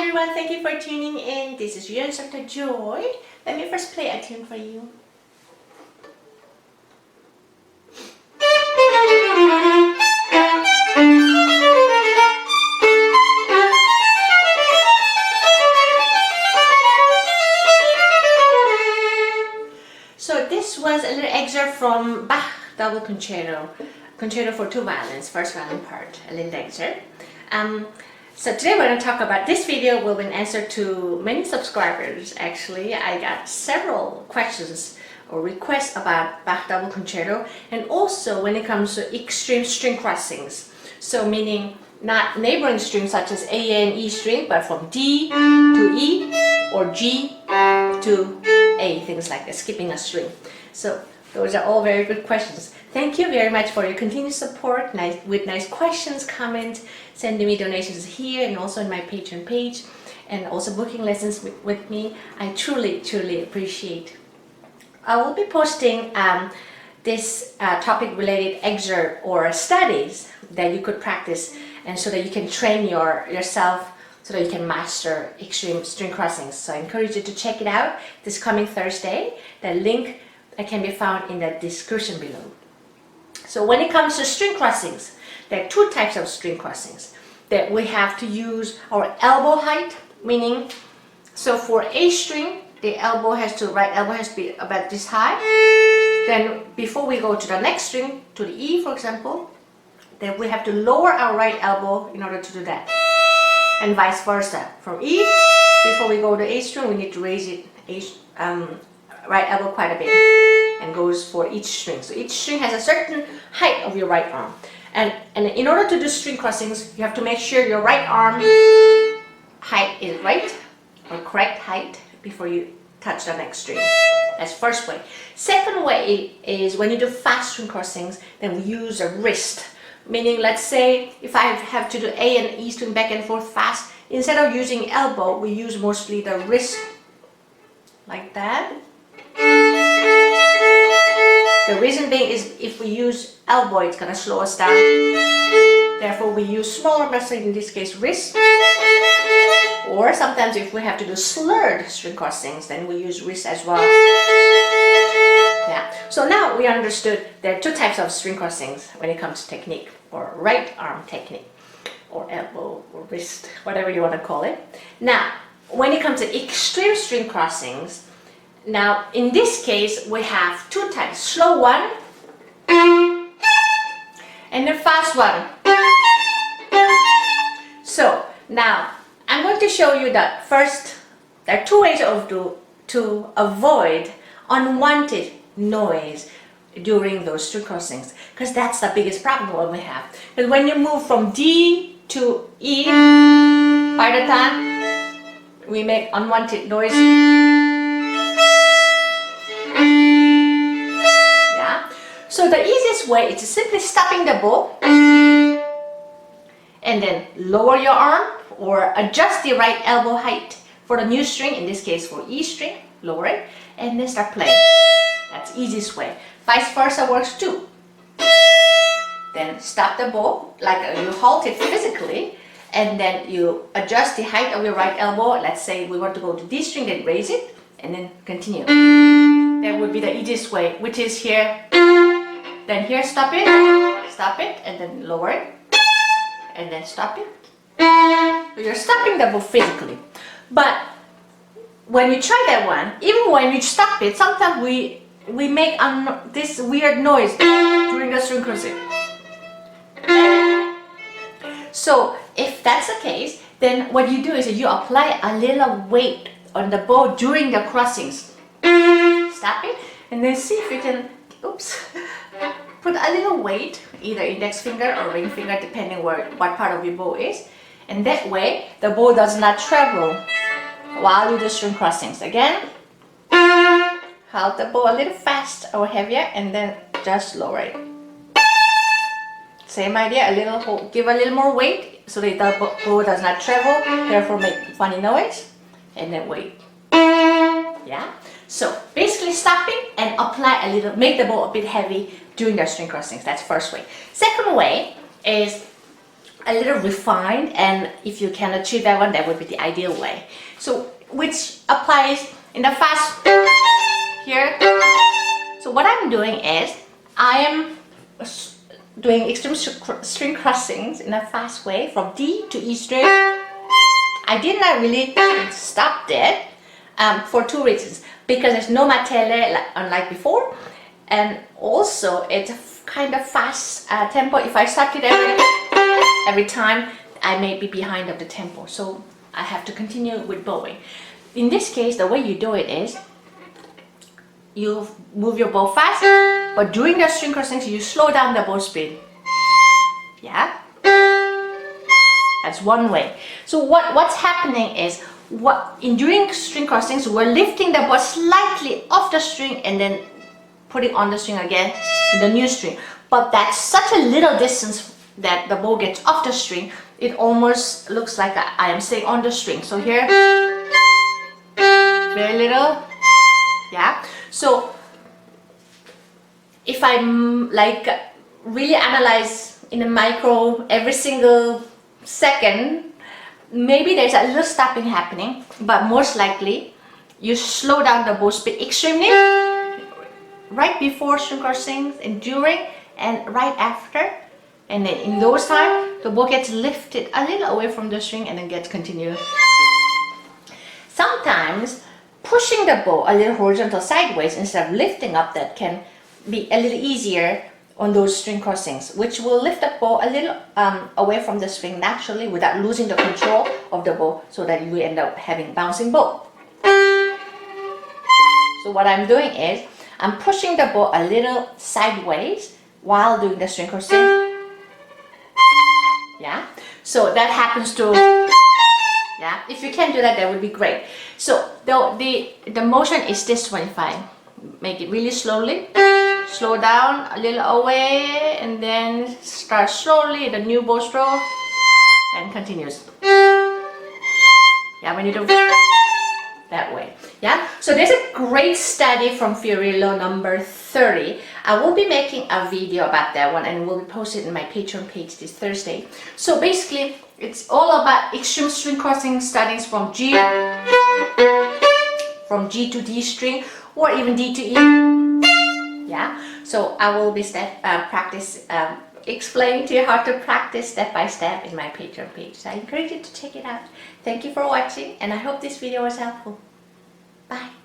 Hi everyone, thank you for tuning in. This is your instructor Joy. Let me first play a tune for you. So this was a little excerpt from Bach double concerto, concerto for two violins, first violin part, a little excerpt. So today we're going to talk about, this video will be an answer to many subscribers actually. I got several questions or requests about Bach double concerto, and also when it comes to extreme string crossings. So meaning not neighboring strings such as A and E string, but from D to E or G to A, things like that, skipping a string. So those are all very good questions. Thank you very much for your continued support, with nice questions, comments, sending me donations here and also in my Patreon page, and also booking lessons with me. I truly appreciate. I will be posting this topic related excerpt or studies that you could practice, and so that you can train yourself so that you can master extreme string crossings. So I encourage you to check it out this coming Thursday. The link can be found in the description below. So when it comes to string crossings, there are two types of string crossings that we have to use our elbow height, meaning, so for A string, the right elbow has to be about this high. Then before we go to the next string, to the E for example, then we have to lower our right elbow in order to do that. And vice versa. From E, before we go to A string, we need to raise it, right elbow quite a bit, and goes for each string. So each string has a certain height of your right arm. And in order to do string crossings, you have to make sure your right arm height is right, or correct height, before you touch the next string. That's first way. Second way is when you do fast string crossings, then we use a wrist. Meaning, let's say if I have to do A and E string back and forth fast, instead of using elbow, we use mostly the wrist, like that. The reason being is if we use elbow, it's going to slow us down. Therefore, we use smaller muscle, in this case wrist. Or sometimes if we have to do slurred string crossings, then we use wrist as well. Yeah. So now we understood there are two types of string crossings when it comes to technique, or right arm technique, or elbow, or wrist, whatever you want to call it. Now, when it comes to extreme string crossings, now in this case we have two types, slow one and the fast one. So now I'm going to show you that first. There are two ways to avoid unwanted noise during those string crossings, because that's the biggest problem we have. Because when you move from D to E, by the time we make unwanted noise. Yeah. So the easiest way is simply stopping the bow and then lower your arm or adjust the right elbow height for the new string, in this case for E string, lower it, and then start playing. That's the easiest way. Vice versa works too. Then stop the bow, like you halt it physically, and then you adjust the height of your right elbow. Let's say we want to go to D string, then raise it, and then continue. That would be the easiest way, which is here. Then here, stop it, and then lower it, and then stop it. So you're stopping the bow physically. But when you try that one, even when you stop it, sometimes we make this weird noise during the string crossing. So if that's the case, then what you do is you apply a little weight on the bow during the crossings. Stop it, and then see if you can, put a little weight, either index finger or ring finger, depending what part of your bow is. And that way, the bow does not travel while you do string crossings. Again, hold the bow a little fast or heavier, and then just lower it. Same idea, give a little more weight so that the bow does not travel, therefore make funny noise, and then wait. Yeah. So basically stop it and apply a little, make the bow a bit heavy during the string crossings. That's first way. Second way is a little refined, and if you can achieve that one, that would be the ideal way. So which applies in the fast here. So what I'm doing is I am doing extreme string crossings in a fast way from D to E string. I did not really stop there for two reasons. Because there's no martele unlike before, and also it's a kind of fast tempo. If I start it every time, I may be behind of the tempo, so I have to continue with bowing. In this case, the way you do it is you move your bow fast, but during the string crossings you slow down the bow speed. Yeah, that's one way. So what's happening is during string crossings we're lifting the bow slightly off the string and then putting on the string again in the new string. But that's such a little distance that the bow gets off the string, it almost looks like I am staying on the string. So here, very little, yeah. So if I'm like really analyze in a micro every single second, maybe there's a little stopping happening, but most likely you slow down the bow speed extremely right before string crossings and during and right after, and then in those times the bow gets lifted a little away from the string and then gets continued. Sometimes pushing the bow a little horizontal sideways instead of lifting up, that can be a little easier on those string crossings, which will lift the bow a little away from the string naturally without losing the control of the bow, so that you end up having bouncing bow. So what I'm doing is I'm pushing the bow a little sideways while doing the string crossing. Yeah, so that happens to, yeah, if you can do that, that would be great. So the motion is this one. If I make it really slowly, slow down a little away, and then start slowly the new bow stroke and continues. Yeah, when you do that way. Yeah, so there's a great study from Fiorillo number 30. I will be making a video about that one and will be posted in my Patreon page this Thursday. So basically it's all about extreme string crossing studies from G to D string, or even D to E. Yeah, so I will be explaining to you how to practice step by step in my Patreon page. So I encourage you to check it out. Thank you for watching, and I hope this video was helpful. Bye.